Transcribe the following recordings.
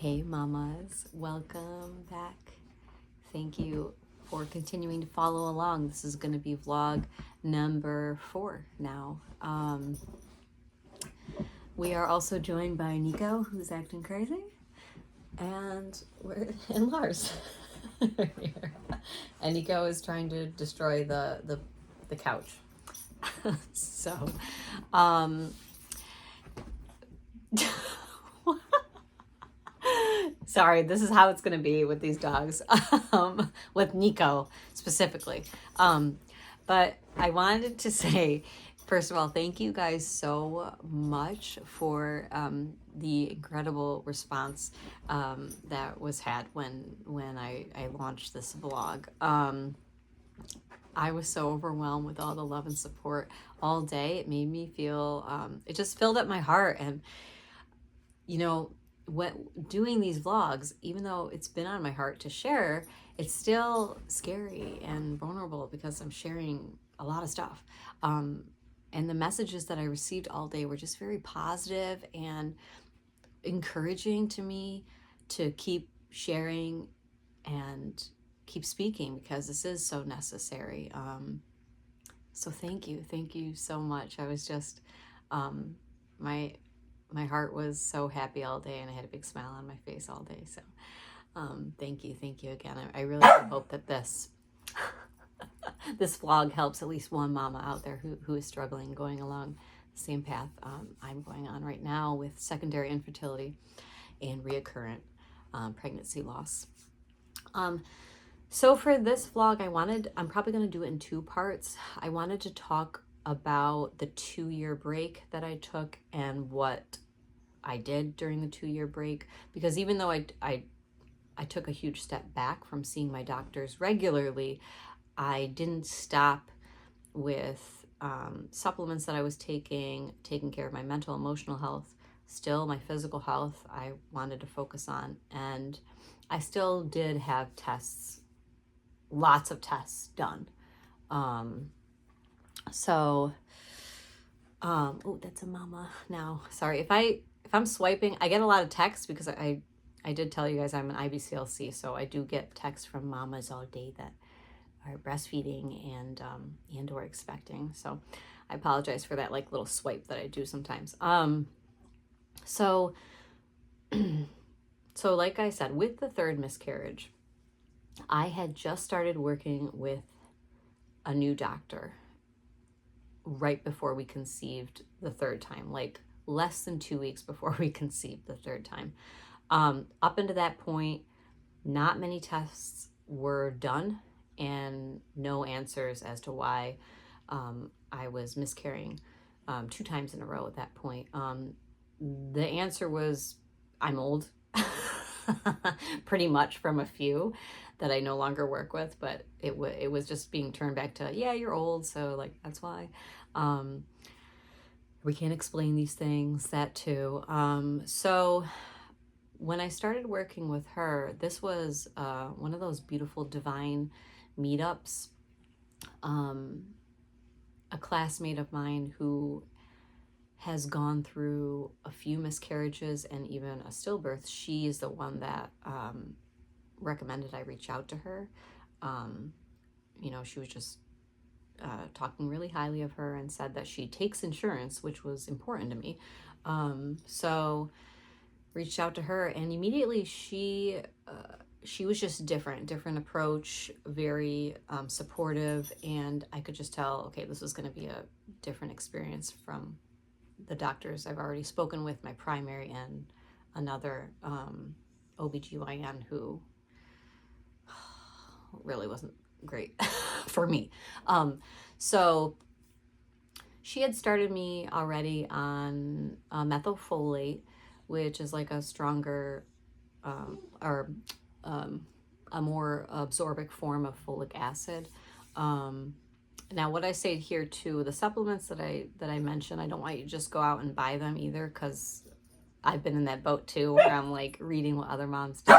Hey mamas, welcome back. Thank you for continuing to follow along. This is going to be vlog number 4 now. We are also joined by Nico, who's acting crazy, and Lars. Here. And Nico is trying to destroy the couch. So, sorry, this is how it's going to be with these dogs, with Nico specifically. But I wanted to say, first of all, thank you guys so much for the incredible response that was had when I launched this vlog. I was so overwhelmed with all the love and support all day. It made me feel, it just filled up my heart. And, you know, doing these vlogs, even though it's been on my heart to share, it's still scary and vulnerable because I'm sharing a lot of stuff. And the messages that I received all day were just very positive and encouraging to me to keep sharing and keep speaking because this is so necessary. So thank you so much. I was just, my heart was so happy all day and I had a big smile on my face all day. So thank you again. I really hope that this vlog helps at least one mama out there who is struggling, going along the same path I'm going on right now with secondary infertility and reoccurrent pregnancy loss. So for this vlog, I'm probably going to do it in 2 parts. I wanted to talk about the 2-year break that I took and what I did during the 2-year break, because even though I took a huge step back from seeing my doctors regularly, I didn't stop with supplements that I was taking care of my mental, emotional health. Still, my physical health I wanted to focus on, and I still did have tests, lots of tests done. Oh, that's a mama now. Sorry if I'm swiping. I get a lot of texts because I did tell you guys I'm an IBCLC, so I do get texts from mamas all day that are breastfeeding and or expecting. So I apologize for that like little swipe that I do sometimes. So like I said, with the 3rd miscarriage, I had just started working with a new doctor right before we conceived the 3rd time, like less than 2 weeks before we conceived the 3rd time. Up until that point, not many tests were done and no answers as to why I was miscarrying 2 times in a row at that point. The answer was, I'm old, pretty much, from a few that I no longer work with, but it was just being turned back to, yeah, you're old, so like that's why. We can't explain these things, that too. So when I started working with her, this was one of those beautiful divine meetups. A classmate of mine who has gone through a few miscarriages and even a stillbirth, she is the one that recommended I reach out to her. She was just talking really highly of her and said that she takes insurance, which was important to me. So reached out to her, and immediately she was just different approach, very supportive, and I could just tell, okay, this was going to be a different experience from the doctors I've already spoken with, my primary and another OBGYN who really wasn't great for me. So she had started me already on methylfolate, which is like a stronger or a more absorbic form of folic acid. Now, what I say here too, the supplements that I mentioned, I don't want you to just go out and buy them either, because I've been in that boat too, where I'm like reading what other moms do.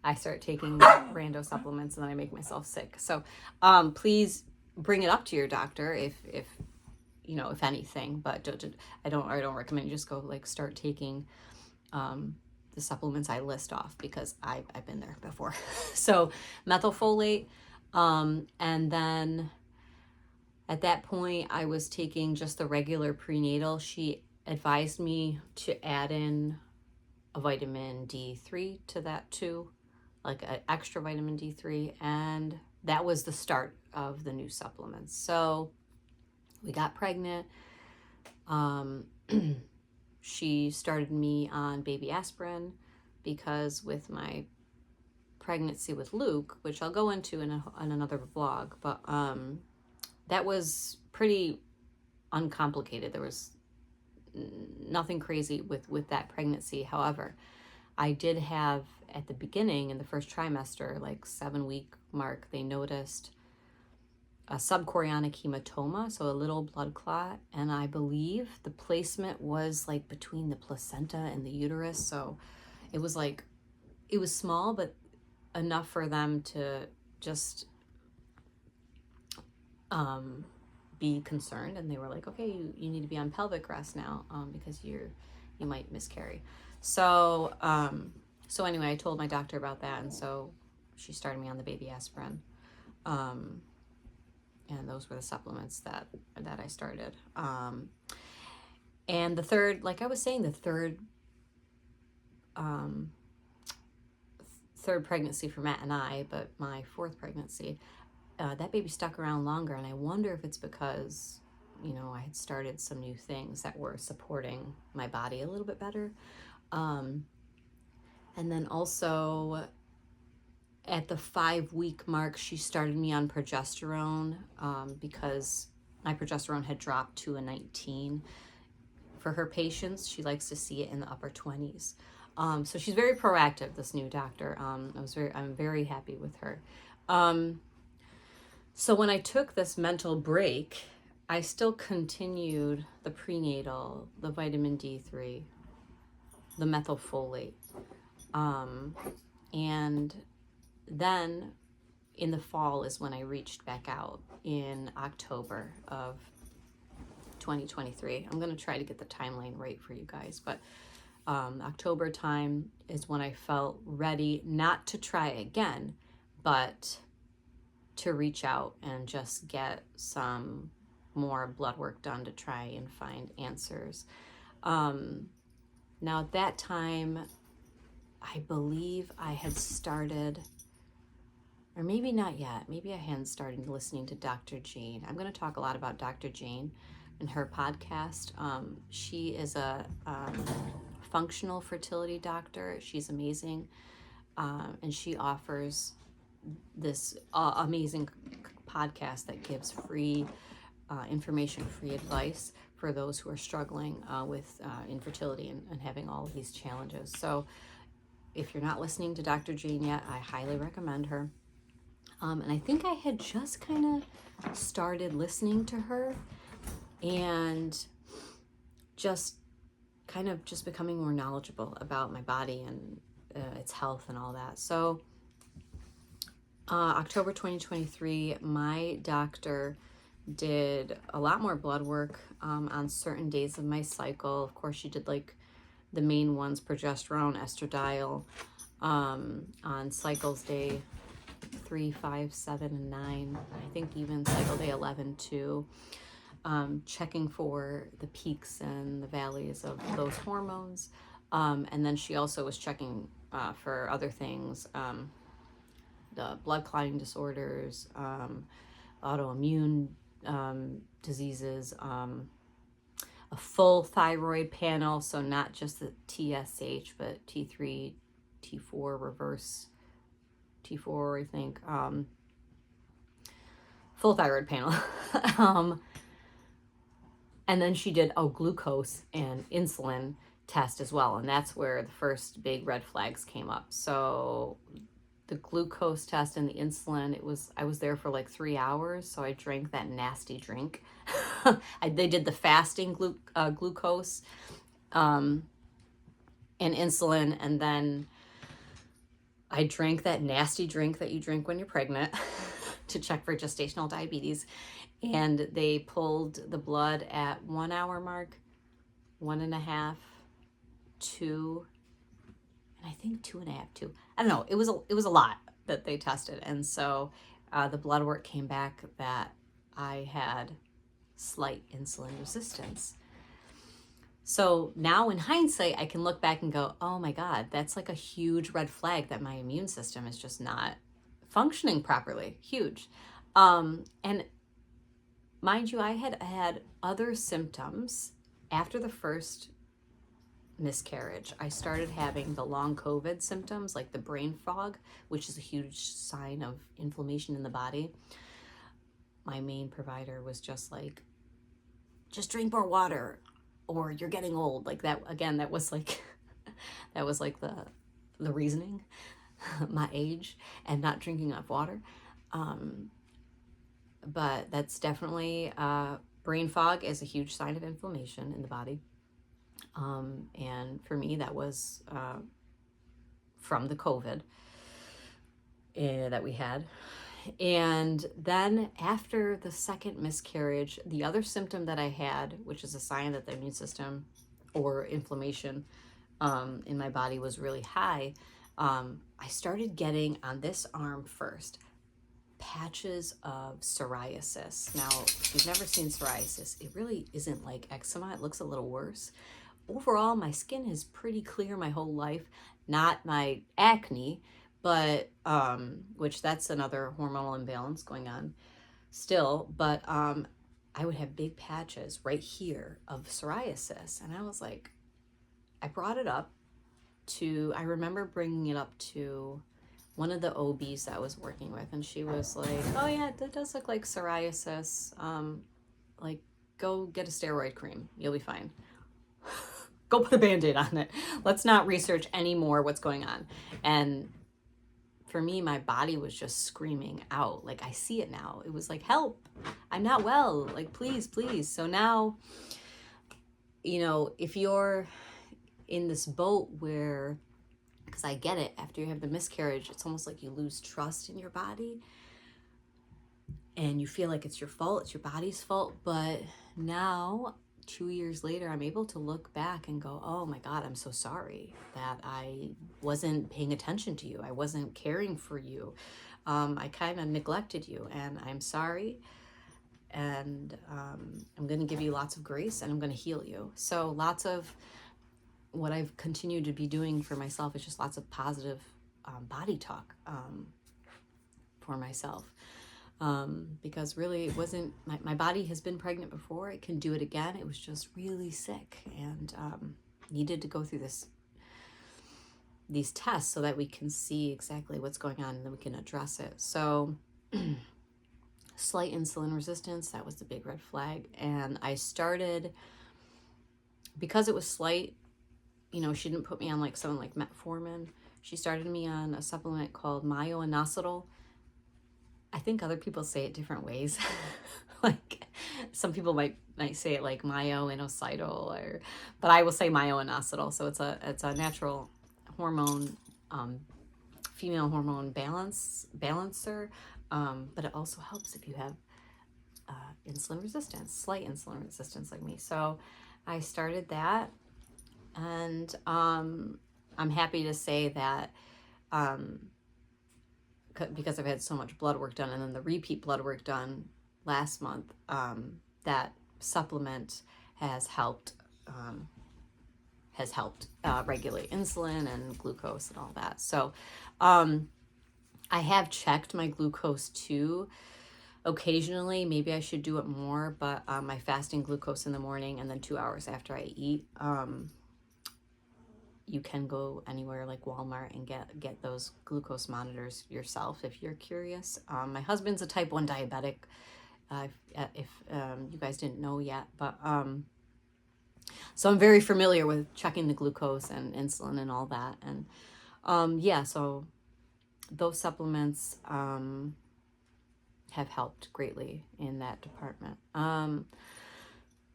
I start taking rando supplements and then I make myself sick. So please bring it up to your doctor if anything, but I don't recommend you just go like start taking the supplements I list off because I've been there before. So methylfolate, and then at that point I was taking just the regular prenatal. She advised me to add in a vitamin D3 to that too, like an extra vitamin D3, and that was the start of the new supplements. So we got pregnant. She started me on baby aspirin because with my pregnancy with Luke, which I'll go into in another vlog, but that was pretty uncomplicated. There was nothing crazy with that pregnancy. However, I did have at the beginning in the first trimester, like 7-week mark, they noticed a subchorionic hematoma, so a little blood clot, and I believe the placement was like between the placenta and the uterus. So it was small, but enough for them to just be concerned, and they were like, okay, you need to be on pelvic rest now, because you might miscarry. So anyway, I told my doctor about that, and so she started me on the baby aspirin, and those were the supplements that I started. And the third, like I was saying, the third pregnancy for Matt and I, but my fourth pregnancy, that baby stuck around longer, and I wonder if it's because, I had started some new things that were supporting my body a little bit better. And then also at the 5-week mark, she started me on progesterone, because my progesterone had dropped to a 19. For her patients, she likes to see it in the upper 20s. So she's very proactive, this new doctor. I'm very happy with her. So when I took this mental break, I still continued the prenatal, the vitamin D3, the methylfolate. And then in the fall is when I reached back out in October of 2023. I'm going to try to get the timeline right for you guys, but October time is when I felt ready, not to try again, but to reach out and just get some more blood work done to try and find answers. Now at that time, I believe I had started, or maybe not yet, maybe I hadn't started listening to Dr. Jane. I'm going to talk a lot about Dr. Jane and her podcast. She is a functional fertility doctor. She's amazing, and she offers this amazing podcast that gives free information, free advice for those who are struggling with infertility and having all of these challenges. So if you're not listening to Dr. Jane yet, I highly recommend her. And I think I had just kind of started listening to her and just kind of just becoming more knowledgeable about my body and its health and all that. So October 2023, my doctor did a lot more blood work on certain days of my cycle. Of course, she did like the main ones, progesterone, estradiol, on cycles day 3, 5, 7, and 9. I think even cycle day 11 too. Checking for the peaks and the valleys of those hormones. And then she also was checking for other things, the blood clotting disorders, autoimmune diseases, a full thyroid panel, so not just the TSH, but T3, T4, reverse T4, I think, full thyroid panel. And then she did a glucose and insulin test as well, and that's where the first big red flags came up. So the glucose test and the insulin, I was there for like 3 hours, so I drank that nasty drink. They did the fasting glucose and insulin, and then I drank that nasty drink that you drink when you're pregnant to check for gestational diabetes. And they pulled the blood at 1 hour mark, 1.5, 2, I think 2.5, 2. I don't know. It was a lot that they tested. And so the blood work came back that I had slight insulin resistance. So now in hindsight, I can look back and go, oh my God, that's like a huge red flag that my immune system is just not functioning properly. Huge. And mind you, I had other symptoms after the first miscarriage. I started having the long COVID symptoms, like the brain fog, which is a huge sign of inflammation in the body. My main provider was just like, just drink more water or you're getting old. Like that, again, that was like, that was like the reasoning, my age and not drinking enough water. But that's definitely, brain fog is a huge sign of inflammation in the body. And for me, that was from the COVID that we had. And then after the second miscarriage, the other symptom that I had, which is a sign that the immune system or inflammation in my body was really high, I started getting on this arm first patches of psoriasis. Now, if you've never seen psoriasis, it really isn't like eczema. It looks a little worse. Overall, my skin is pretty clear my whole life. Not my acne, but which that's another hormonal imbalance going on still. But I would have big patches right here of psoriasis, and I was like, I brought it up to. I remember bringing it up to one of the OBs that I was working with, and she was like, "Oh yeah, that does look like psoriasis. Like, go get a steroid cream. You'll be fine." Go put a Band-Aid on it. Let's not research anymore what's going on. And for me, my body was just screaming out. Like, I see it now. It was like, help, I'm not well. Like, please, please. So now, you know, if you're in this boat where, because I get it, after you have the miscarriage, it's almost like you lose trust in your body and you feel like it's your fault, it's your body's fault. But now, 2 years later, I'm able to look back and go, oh my God, I'm so sorry that I wasn't paying attention to you. I wasn't caring for you. I kind of neglected you, and I'm sorry. And I'm going to give you lots of grace, and I'm going to heal you. So lots of what I've continued to be doing for myself is just lots of positive body talk for myself. Because really it wasn't, my body has been pregnant before. It can do it again. It was just really sick and needed to go through these tests so that we can see exactly what's going on and then we can address it. So slight insulin resistance, that was the big red flag. And I started, because it was slight, you know, she didn't put me on like something like metformin. She started me on a supplement called myo-inositol. I think other people say it different ways. Like some people might say it like myo-inositol, or, but I will say myo-inositol. So it's a natural hormone, female hormone balancer. But it also helps if you have insulin resistance, slight insulin resistance like me. So I started that, and I'm happy to say that because I've had so much blood work done and then the repeat blood work done last month, that supplement has helped regulate insulin and glucose and all that. So I have checked my glucose too occasionally. Maybe I should do it more, but my fasting glucose in the morning and then 2 hours after I eat, you can go anywhere like Walmart and get those glucose monitors yourself if you're curious. My husband's a type 1 diabetic, if you guys didn't know yet, but so I'm very familiar with checking the glucose and insulin and all that. And yeah, so those supplements have helped greatly in that department.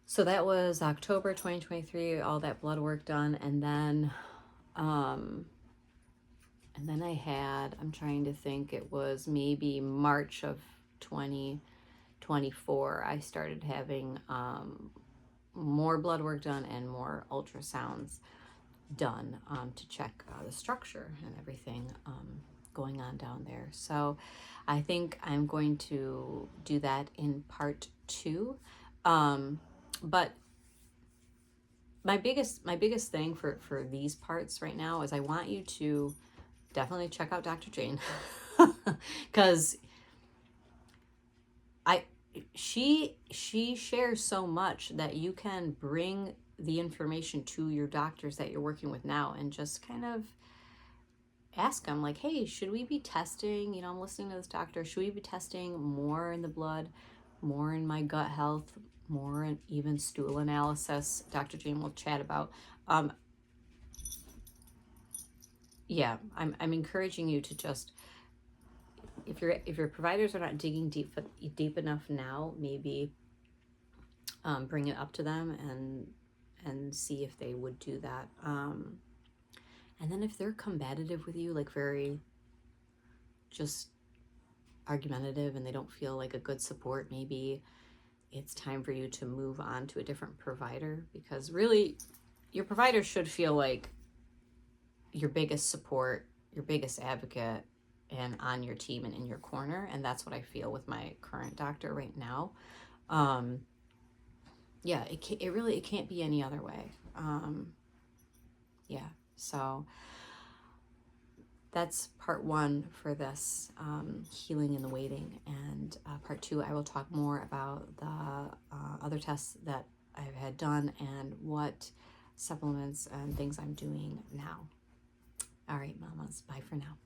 So that was October 2023, all that blood work done. And then I had, I'm trying to think, it was maybe March of 2024, I started having more blood work done and more ultrasounds. done to check the structure and everything going on down there. So I think I'm going to do that in part 2. But my biggest thing for these parts right now is I want you to definitely check out Dr. Jane, because she shares so much that you can bring the information to your doctors that you're working with now and just kind of ask them, like, hey, should we be testing, I'm listening to this doctor, should we be testing more in the blood, more in my gut health, more in even stool analysis? Dr. Jane will chat about. Yeah, I'm encouraging you to just, if your providers are not digging deep enough now, maybe bring it up to them and see if they would do that. And then if they're combative with you, like very just argumentative, and they don't feel like a good support, maybe it's time for you to move on to a different provider, because really your provider should feel like your biggest support, your biggest advocate, and on your team and in your corner. And that's what I feel with my current doctor right now. Yeah, it can't be any other way. Yeah, so that's part 1 for this healing in the waiting. And part 2, I will talk more about the other tests that I've had done and what supplements and things I'm doing now. All right, mamas, bye for now.